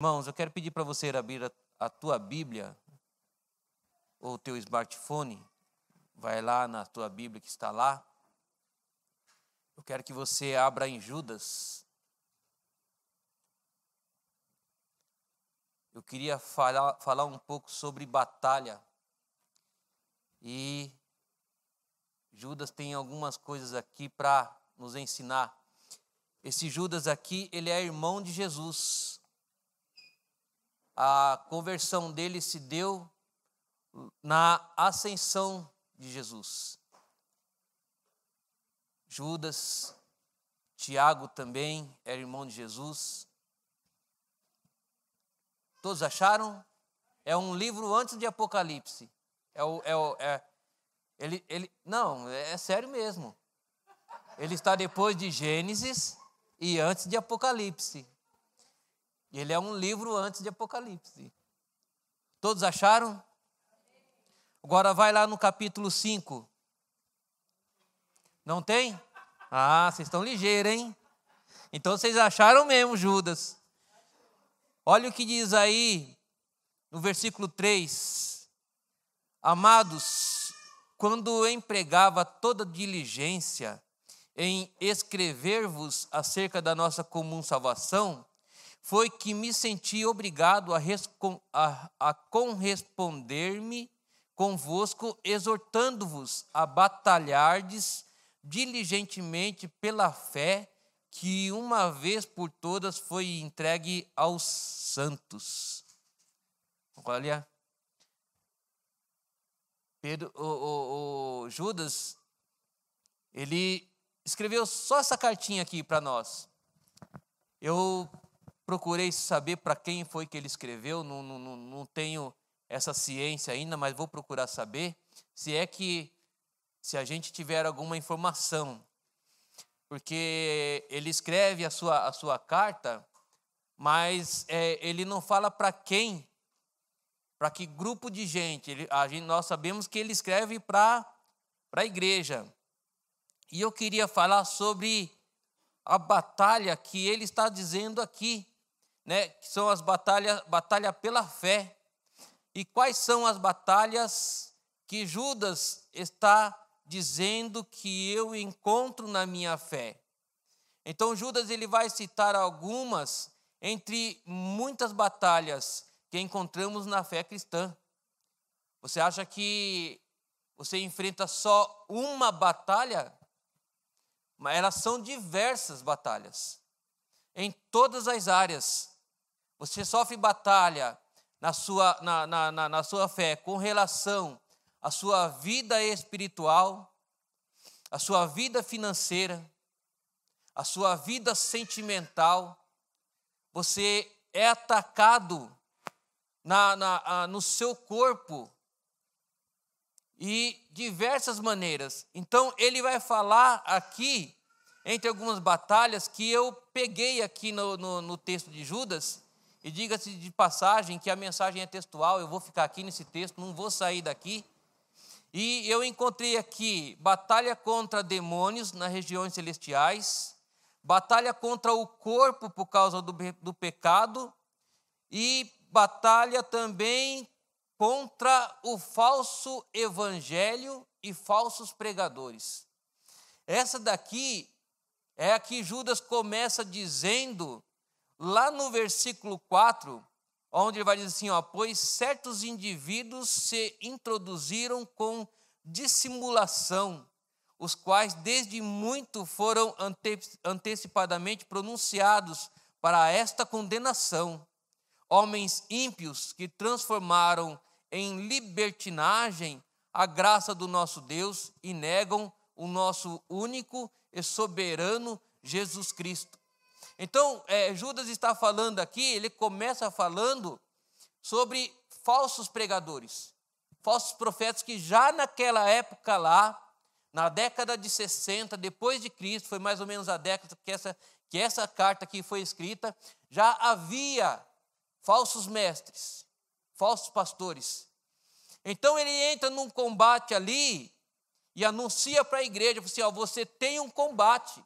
Irmãos, eu quero pedir para você abrir a tua Bíblia, ou o teu smartphone, vai lá na tua Bíblia que está lá. Eu quero que você abra em Judas. Eu queria falar um pouco sobre batalha. E Judas tem algumas coisas aqui para nos ensinar. Esse Judas aqui, ele é irmão de Jesus. A conversão dele se deu na ascensão de Jesus. Judas, Tiago também era irmão de Jesus. Todos acharam? É um livro antes de Apocalipse. Não, é sério mesmo. Ele está depois de Gênesis e antes de Apocalipse. Ele é um livro antes de Apocalipse. Todos acharam? Agora vai lá no capítulo 5. Não tem? Ah, vocês estão ligeiros, hein? Então vocês acharam mesmo Judas. Olha o que diz aí no versículo 3. Amados, quando empregava toda diligência em escrever-vos acerca da nossa comum salvação, foi que me senti obrigado a corresponder-me convosco, exortando-vos a batalhardes diligentemente pela fé que uma vez por todas foi entregue aos santos. Olha, Judas, ele escreveu só essa cartinha aqui para nós. Eu procurei saber para quem foi que ele escreveu, não tenho essa ciência ainda, mas vou procurar saber se a gente tiver alguma informação. Porque ele escreve a sua carta, mas ele não fala para quem, para que grupo de gente. Nós sabemos que ele escreve para a igreja. E eu queria falar sobre a batalha que ele está dizendo aqui, né? Que são as batalha pela fé. E quais são as batalhas que Judas está dizendo que eu encontro na minha fé? Então Judas ele vai citar algumas entre muitas batalhas que encontramos na fé cristã. Você acha que você enfrenta só uma batalha? Mas elas são diversas batalhas. Em todas as áreas. Você sofre batalha na sua fé com relação à sua vida espiritual, à sua vida financeira, à sua vida sentimental. Você é atacado no seu corpo e diversas maneiras. Então, ele vai falar aqui, entre algumas batalhas, que eu peguei aqui no texto de Judas. E diga-se de passagem que a mensagem é textual, eu vou ficar aqui nesse texto, não vou sair daqui. E eu encontrei aqui batalha contra demônios nas regiões celestiais, batalha contra o corpo por causa do pecado, e batalha também contra o falso evangelho e falsos pregadores. Essa daqui é a que Judas começa dizendo lá no versículo 4, onde ele vai dizer assim, pois certos indivíduos se introduziram com dissimulação, os quais desde muito foram antecipadamente pronunciados para esta condenação. Homens ímpios que transformaram em libertinagem a graça do nosso Deus e negam o nosso único e soberano Jesus Cristo. Então, Judas está falando aqui, ele começa falando sobre falsos pregadores, falsos profetas que já naquela época lá, na década de 60, depois de Cristo, foi mais ou menos a década que essa carta aqui foi escrita, já havia falsos mestres, falsos pastores. Então, ele entra num combate ali e anuncia para a igreja, assim, você tem um combate.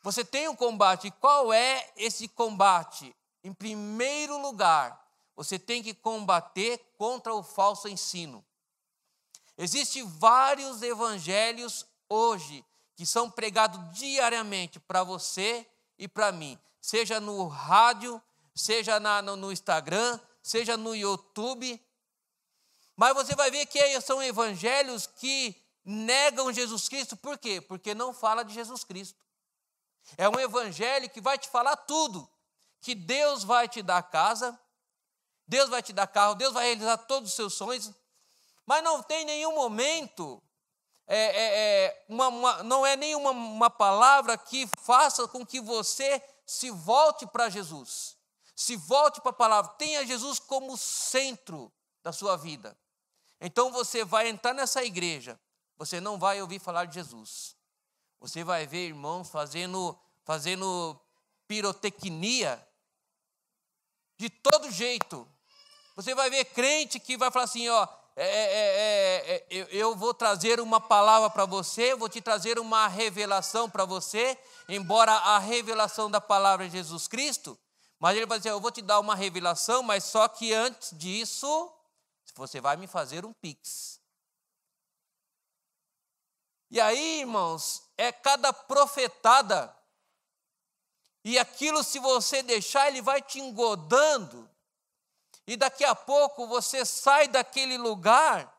Você tem um combate. E qual é esse combate? em primeiro lugar, você tem que combater contra o falso ensino. Existem vários evangelhos hoje que são pregados diariamente para você e para mim, seja no rádio, seja no Instagram, seja no YouTube. Mas você vai ver que são evangelhos que negam Jesus Cristo. Por quê? Porque não fala de Jesus Cristo. É um evangelho que vai te falar tudo. Que Deus vai te dar casa, Deus vai te dar carro, Deus vai realizar todos os seus sonhos. Mas não tem nenhum momento, não é nenhuma palavra que faça com que você se volte para Jesus. Se volte para a palavra. Tenha Jesus como centro da sua vida. Então você vai entrar nessa igreja, você não vai ouvir falar de Jesus. Você vai ver irmãos fazendo pirotecnia de todo jeito. Você vai ver crente que vai falar assim, ó, eu vou trazer uma palavra para você, vou te trazer uma revelação para você, embora a revelação da palavra é Jesus Cristo, mas ele vai dizer, eu vou te dar uma revelação, mas só que antes disso, você vai me fazer um pix. E aí, irmãos, é cada profetada. E aquilo, se você deixar, ele vai te engodando. E daqui a pouco você sai daquele lugar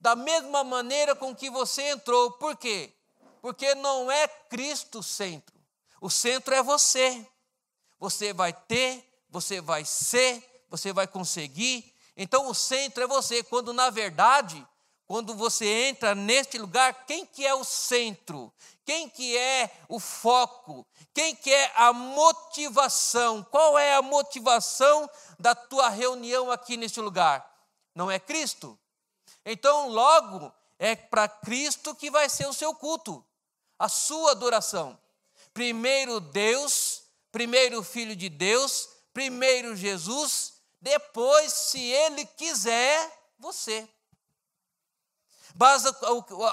da mesma maneira com que você entrou. Por quê? Porque não é Cristo o centro. O centro é você. Você vai ter, você vai ser, você vai conseguir. Então o centro é você, quando na verdade, quando você entra neste lugar, quem que é o centro? Quem que é o foco? Quem que é a motivação? Qual é a motivação da tua reunião aqui neste lugar? Não é Cristo? Então logo é para Cristo que vai ser o seu culto, a sua adoração. Primeiro Deus, primeiro Filho de Deus, primeiro Jesus, depois, se Ele quiser, você. Mas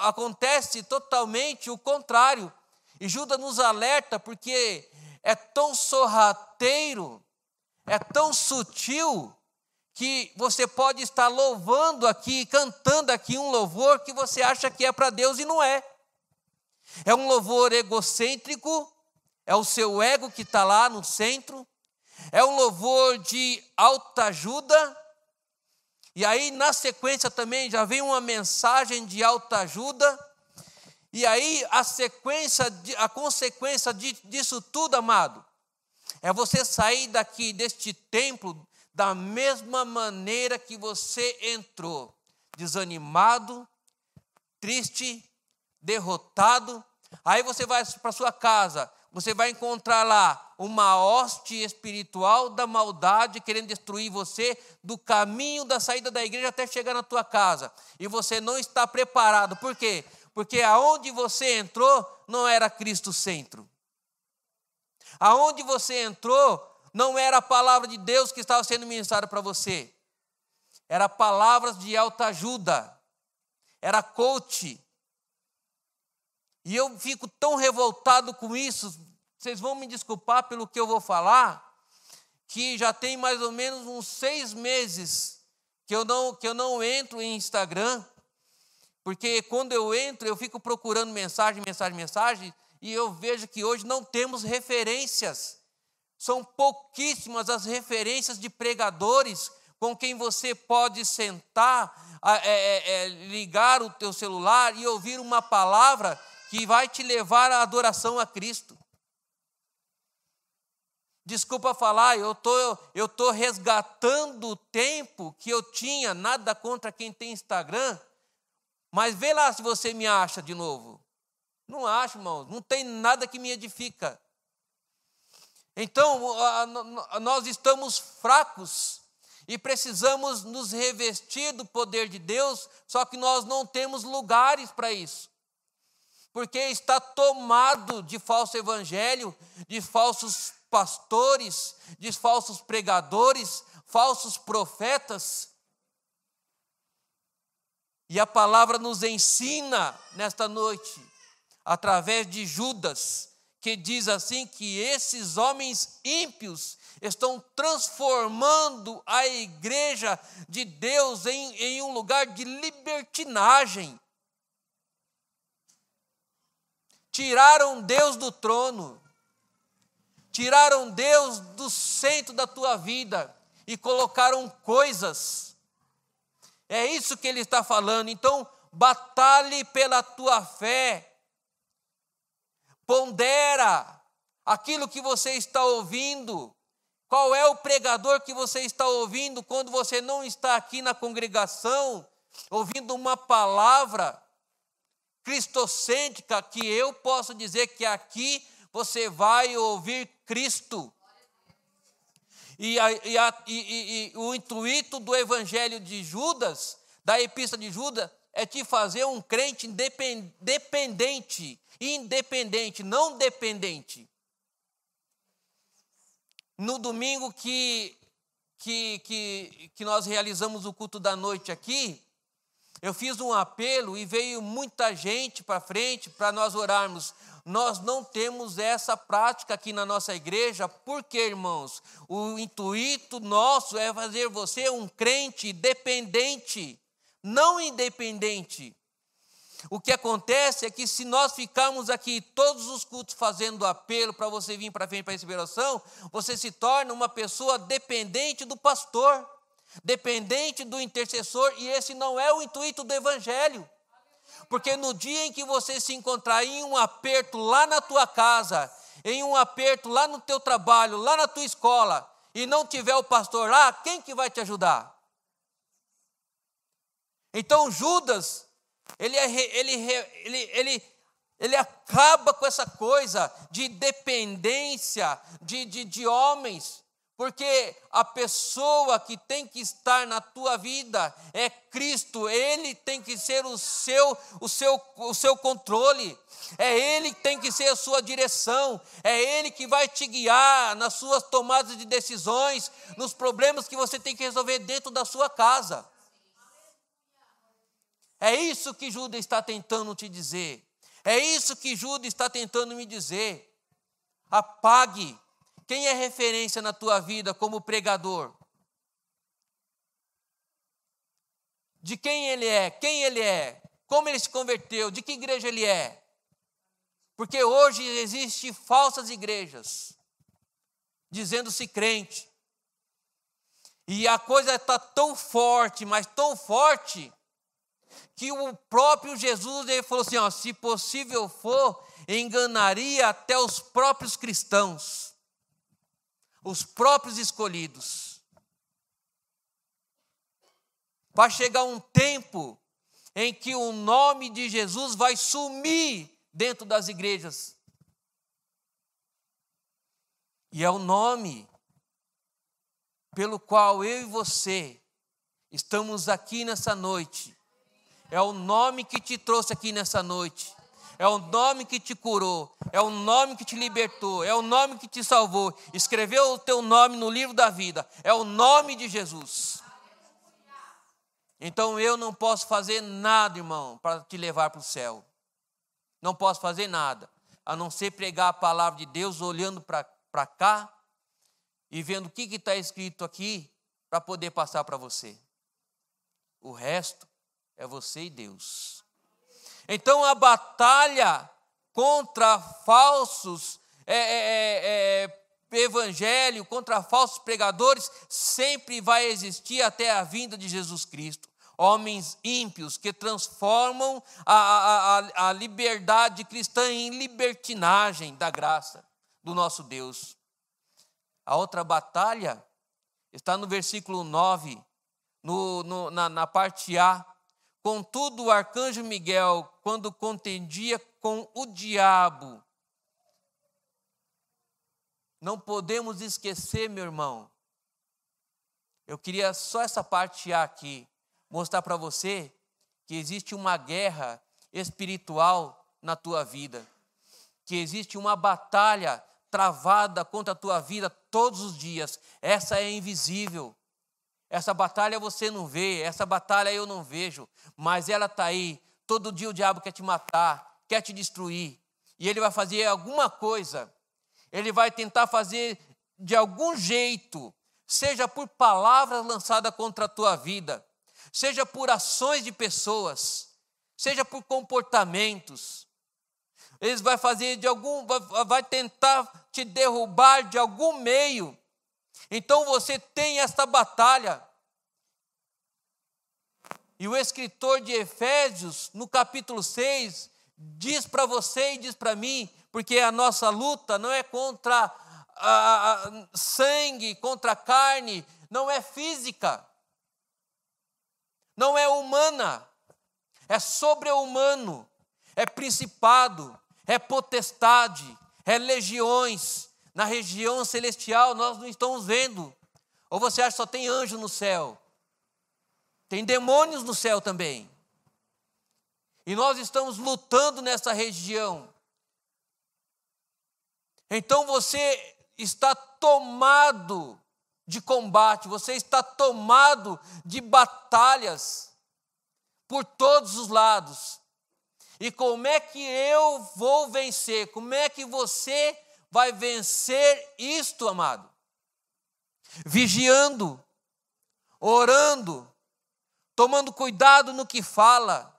acontece totalmente o contrário. E Judas nos alerta porque é tão sorrateiro, é tão sutil, que você pode estar louvando aqui, cantando aqui um louvor que você acha que é para Deus e não é. É um louvor egocêntrico, é o seu ego que está lá no centro. É um louvor de autoajuda. E aí, na sequência também, já vem uma mensagem de autoajuda. E aí, a consequência disso tudo, amado, é você sair daqui, deste templo, da mesma maneira que você entrou. Desanimado, triste, derrotado. Aí você vai para sua casa, você vai encontrar lá uma hoste espiritual da maldade querendo destruir você do caminho da saída da igreja até chegar na tua casa. E você não está preparado. Por quê? Porque aonde você entrou não era Cristo centro. Aonde você entrou não era a palavra de Deus que estava sendo ministrada para você. Era palavras de autoajuda. Era coach. E eu fico tão revoltado com isso, vocês vão me desculpar pelo que eu vou falar, que já tem mais ou menos uns 6 meses que eu não entro em Instagram, porque quando eu entro, eu fico procurando mensagem, e eu vejo que hoje não temos referências. São pouquíssimas as referências de pregadores com quem você pode sentar, ligar o teu celular e ouvir uma palavra que vai te levar à adoração a Cristo. Desculpa falar, eu tô resgatando o tempo que eu tinha, nada contra quem tem Instagram, mas vê lá se você me acha de novo. Não acho, irmãos, não tem nada que me edifica. Então, nós estamos fracos e precisamos nos revestir do poder de Deus, só que nós não temos lugares para isso. Porque está tomado de falso evangelho, de falsos pastores, de falsos pregadores, falsos profetas. E a palavra nos ensina nesta noite, através de Judas, que diz assim que esses homens ímpios, estão transformando a igreja de Deus em um lugar de libertinagem. Tiraram Deus do trono, tiraram Deus do centro da tua vida e colocaram coisas. É isso que ele está falando. Então, batalhe pela tua fé. Pondera aquilo que você está ouvindo. Qual é o pregador que você está ouvindo quando você não está aqui na congregação, ouvindo uma palavra cristocêntrica, que eu posso dizer que aqui você vai ouvir Cristo. E o intuito do evangelho de Judas, da epístola de Judas, é te fazer um crente independente, não dependente. No domingo que nós realizamos o culto da noite aqui, eu fiz um apelo e veio muita gente para frente para nós orarmos. Nós não temos essa prática aqui na nossa igreja, porque, irmãos, o intuito nosso é fazer você um crente dependente, não independente. O que acontece é que se nós ficarmos aqui todos os cultos fazendo apelo para você vir para frente para receber oração, você se torna uma pessoa dependente do pastor, dependente do intercessor, e esse não é o intuito do evangelho. Porque no dia em que você se encontrar em um aperto lá na tua casa, em um aperto lá no teu trabalho, lá na tua escola, e não tiver o pastor lá, quem que vai te ajudar? Então Judas, ele acaba com essa coisa de dependência de homens, porque a pessoa que tem que estar na tua vida é Cristo. Ele tem que ser o seu controle, é Ele que tem que ser a sua direção, é Ele que vai te guiar nas suas tomadas de decisões, nos problemas que você tem que resolver dentro da sua casa. É isso que Judas está tentando te dizer, é isso que Judas está tentando me dizer. Apague. Quem é referência na tua vida como pregador? De quem ele é, como ele se converteu, de que igreja ele é? Porque hoje existem falsas igrejas, dizendo-se crente, e a coisa está tão forte, mas tão forte, que o próprio Jesus ele falou assim, ó, se possível for, enganaria até os próprios cristãos, os próprios escolhidos. Vai chegar um tempo em que o nome de Jesus vai sumir dentro das igrejas. E é o nome pelo qual eu e você estamos aqui nessa noite. É o nome que te trouxe aqui nessa noite. É o nome que te curou, é o nome que te libertou, é o nome que te salvou. Escreveu o teu nome no livro da vida, é o nome de Jesus. Então eu não posso fazer nada, irmão, para te levar para o céu. Não posso fazer nada, a não ser pregar a palavra de Deus, olhando para cá e vendo o que está escrito aqui, para poder passar para você. O resto é você e Deus. Então a batalha contra falsos evangelho, contra falsos pregadores, sempre vai existir até a vinda de Jesus Cristo. Homens ímpios que transformam a liberdade cristã em libertinagem da graça do nosso Deus. A outra batalha está no versículo 9, na parte A. Contudo, o arcanjo Miguel, quando contendia com o diabo, não podemos esquecer, meu irmão, eu queria só essa parte A aqui, mostrar para você que existe uma guerra espiritual na tua vida, que existe uma batalha travada contra a tua vida todos os dias. Essa é invisível. Essa batalha você não vê, essa batalha eu não vejo, mas ela está aí. Todo dia o diabo quer te matar, quer te destruir. E ele vai fazer alguma coisa, ele vai tentar fazer de algum jeito, seja por palavras lançadas contra a tua vida, seja por ações de pessoas, seja por comportamentos, eles vão fazer vai tentar te derrubar de algum meio. Então você tem esta batalha. E o escritor de Efésios, no capítulo 6, diz para você e diz para mim, porque a nossa luta não é contra sangue, contra carne, não é física, não é humana, é sobre-humano, é principado, é potestade, é legiões. Na região celestial nós não estamos vendo. Ou você acha que só tem anjo no céu? Tem demônios no céu também. E nós estamos lutando nessa região. Então você está tomado de combate, você está tomado de batalhas por todos os lados. E como é que eu vou vencer? Como é que você vai vencer isto, amado? Vigiando, orando, tomando cuidado no que fala,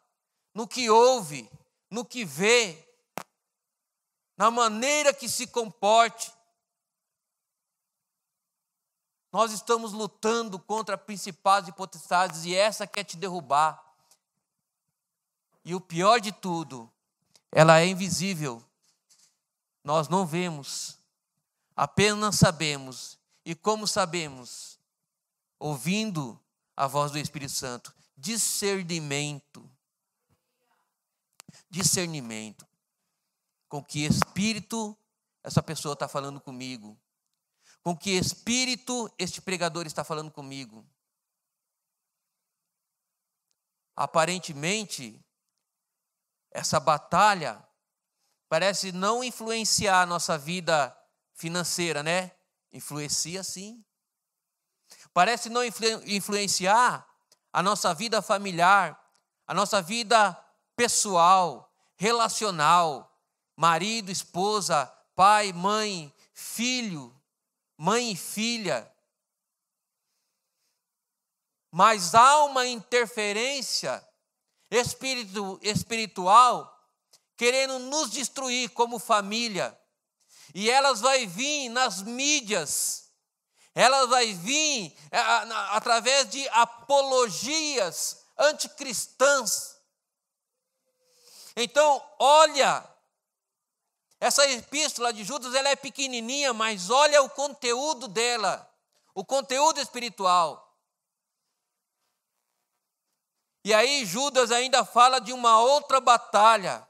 no que ouve, no que vê, na maneira que se comporte. Nós estamos lutando contra principados e potestades e essa quer te derrubar. E o pior de tudo, ela é invisível. Nós não vemos, apenas sabemos. E como sabemos? Ouvindo a voz do Espírito Santo. Discernimento. Discernimento. Com que espírito essa pessoa está falando comigo? Com que espírito este pregador está falando comigo? Aparentemente, essa batalha parece não influenciar a nossa vida financeira, né? Influencia sim. Parece não influenciar a nossa vida familiar, a nossa vida pessoal, relacional, marido, esposa, pai, mãe, filho, mãe e filha. Mas há uma interferência espiritual querendo nos destruir como família. E elas vai vir nas mídias, elas vai vir através de apologias anticristãs. Então, olha, essa epístola de Judas, ela é pequenininha, mas olha o conteúdo dela, o conteúdo espiritual. E aí Judas ainda fala de uma outra batalha,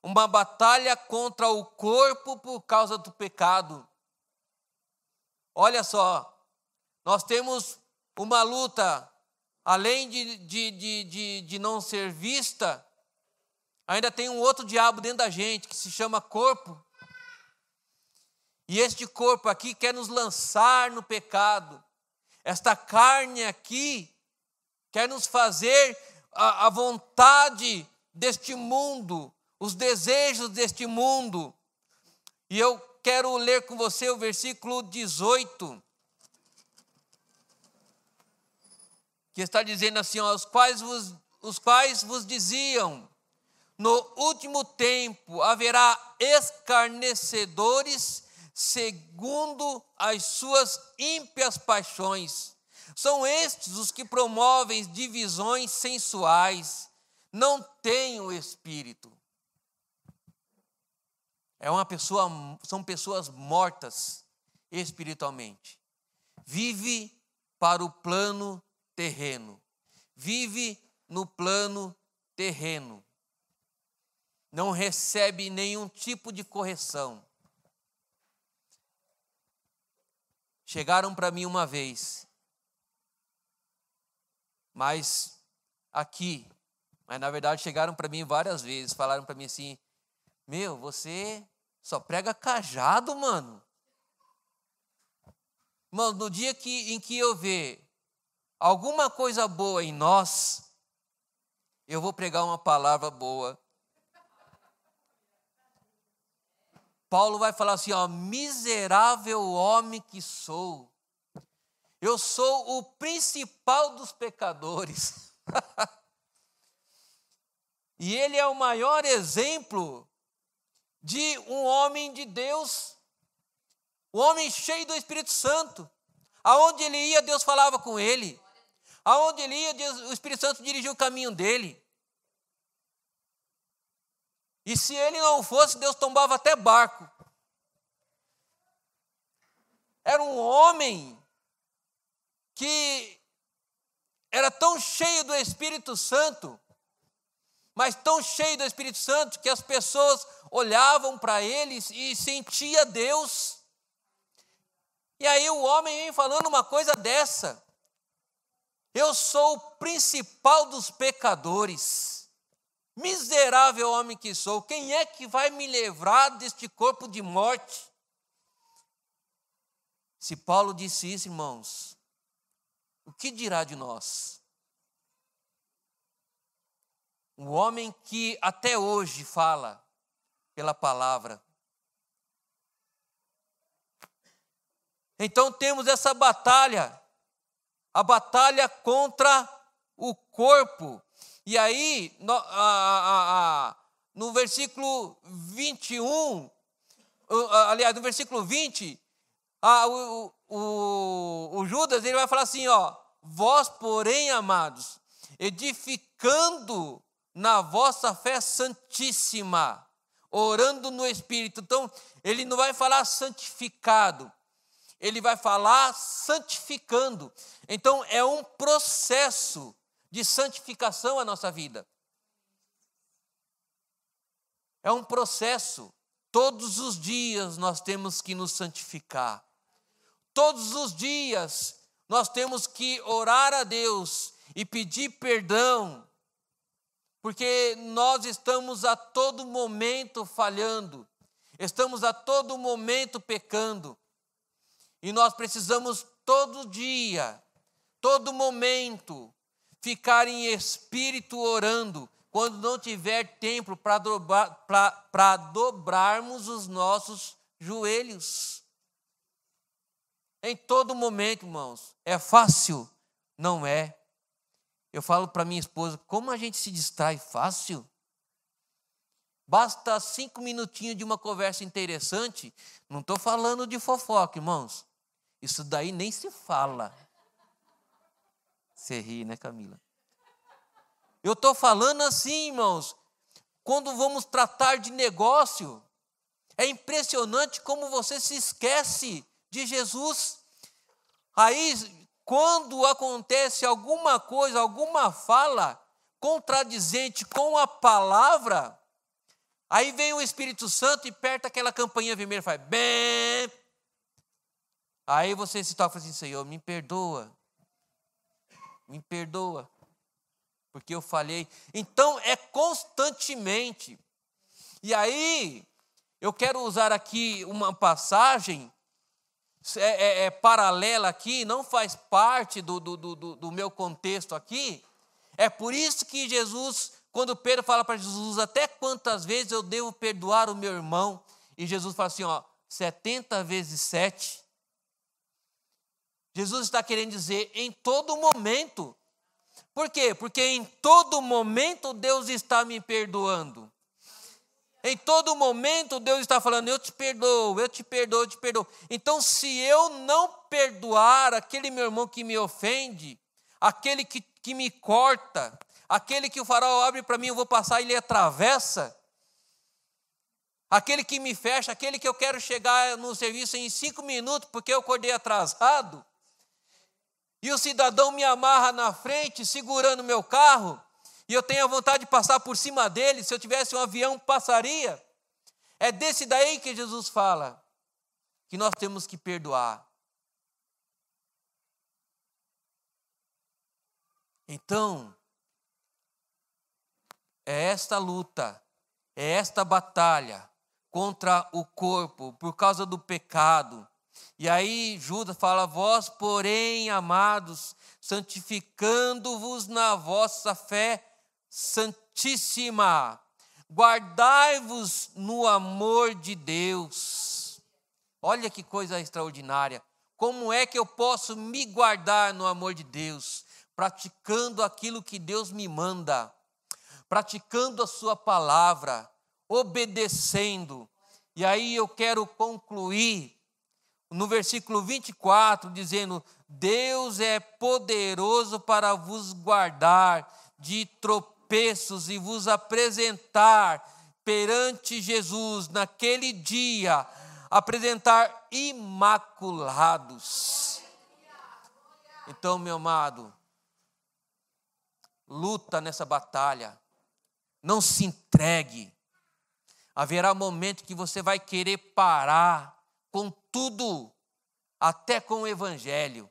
uma batalha contra o corpo por causa do pecado. Olha só, nós temos uma luta, além de não ser vista, ainda tem um outro diabo dentro da gente, que se chama corpo. E este corpo aqui quer nos lançar no pecado. Esta carne aqui quer nos fazer a vontade deste mundo, os desejos deste mundo. E eu quero ler com você o versículo 18, que está dizendo assim, ó, os quais vos diziam, no último tempo haverá escarnecedores segundo as suas ímpias paixões. São estes os que promovem divisões sensuais, não têm o Espírito. São pessoas mortas espiritualmente. Vive para o plano terreno. Vive no plano terreno. Não recebe nenhum tipo de correção. Chegaram para mim uma vez, mas na verdade chegaram para mim várias vezes, falaram para mim assim, você só prega cajado, mano. Mano, no dia em que eu ver alguma coisa boa em nós, eu vou pregar uma palavra boa. Paulo vai falar assim, ó, miserável homem que sou. Eu sou o principal dos pecadores. E ele é o maior exemplo de um homem de Deus, um homem cheio do Espírito Santo. Aonde ele ia, Deus falava com ele. Aonde ele ia, o Espírito Santo dirigia o caminho dele. E se ele não fosse, Deus tombava até barco. Era um homem que era tão cheio do Espírito Santo, mas tão cheio do Espírito Santo, que as pessoas olhavam para ele e sentia Deus. E aí o homem vem falando uma coisa dessa. Eu sou o principal dos pecadores. Miserável homem que sou. Quem é que vai me livrar deste corpo de morte? Se Paulo disse isso, irmãos, o que dirá de nós? Um homem que até hoje fala pela palavra. Então temos essa batalha, a batalha contra o corpo. E aí, no versículo 21, aliás, no versículo 20, o Judas ele vai falar assim, ó, vós, porém, amados, edificando na vossa fé santíssima, orando no Espírito. Então, ele não vai falar santificado, ele vai falar santificando. Então, é um processo de santificação a nossa vida. É um processo. Todos os dias nós temos que nos santificar. Todos os dias nós temos que orar a Deus e pedir perdão, porque nós estamos a todo momento falhando, estamos a todo momento pecando, e nós precisamos todo dia, todo momento, ficar em espírito orando, quando não tiver tempo para dobrarmos os nossos joelhos. Em todo momento, irmãos. É fácil? Não é. Eu falo para minha esposa, como a gente se distrai fácil? Basta 5 minutinhos de uma conversa interessante. Não estou falando de fofoca, irmãos. Isso daí nem se fala. Você ri, né, Camila? Eu estou falando assim, irmãos, quando vamos tratar de negócio, é impressionante como você se esquece de Jesus. Aí, quando acontece alguma coisa, alguma fala contradizente com a palavra, aí vem o Espírito Santo e aperta aquela campainha vermelha e faz bem. Aí você se toca e fala assim, Senhor, me perdoa, porque eu falhei. Então, é constantemente. E aí, eu quero usar aqui uma passagem, paralela aqui, não faz parte do meu contexto aqui. É por isso que Jesus, quando Pedro fala para Jesus, até quantas vezes eu devo perdoar o meu irmão? E Jesus fala assim, ó, 70 vezes 7. Jesus está querendo dizer em todo momento. Por quê? Porque em todo momento Deus está me perdoando. Em todo momento Deus está falando, eu te perdoo, eu te perdoo, eu te perdoo. Então, se eu não perdoar aquele meu irmão que me ofende, aquele que me corta, aquele que o farol abre para mim, eu vou passar e ele atravessa, aquele que me fecha, aquele que eu quero chegar no serviço em 5 minutos porque eu acordei atrasado, e o cidadão me amarra na frente, segurando o meu carro, e eu tenho a vontade de passar por cima dele, se eu tivesse um avião, passaria. É desse daí que Jesus fala, que nós temos que perdoar. Então, é esta luta, é esta batalha contra o corpo, por causa do pecado. E aí Judas fala, vós, porém, amados, santificando-vos na vossa fé santíssima. Guardai-vos no amor de Deus. Olha que coisa extraordinária. Como é que eu posso me guardar no amor de Deus? Praticando aquilo que Deus me manda, praticando a sua palavra, obedecendo. E aí eu quero concluir no versículo 24, dizendo: Deus é poderoso para vos guardar de tropeços e vos apresentar perante Jesus naquele dia, apresentar imaculados. Então, meu amado, luta nessa batalha, não se entregue. Haverá momento que você vai querer parar com tudo, até com o evangelho,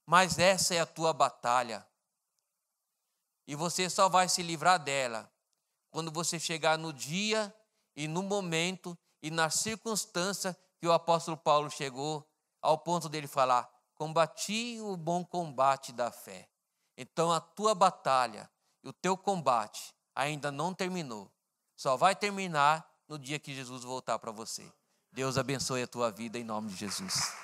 mas essa é a tua batalha, e você só vai se livrar dela quando você chegar no dia e no momento e na circunstância que o apóstolo Paulo chegou, ao ponto dele falar: combati o bom combate da fé. Então a tua batalha e o teu combate ainda não terminou, só vai terminar no dia que Jesus voltar para você. Deus abençoe a tua vida em nome de Jesus.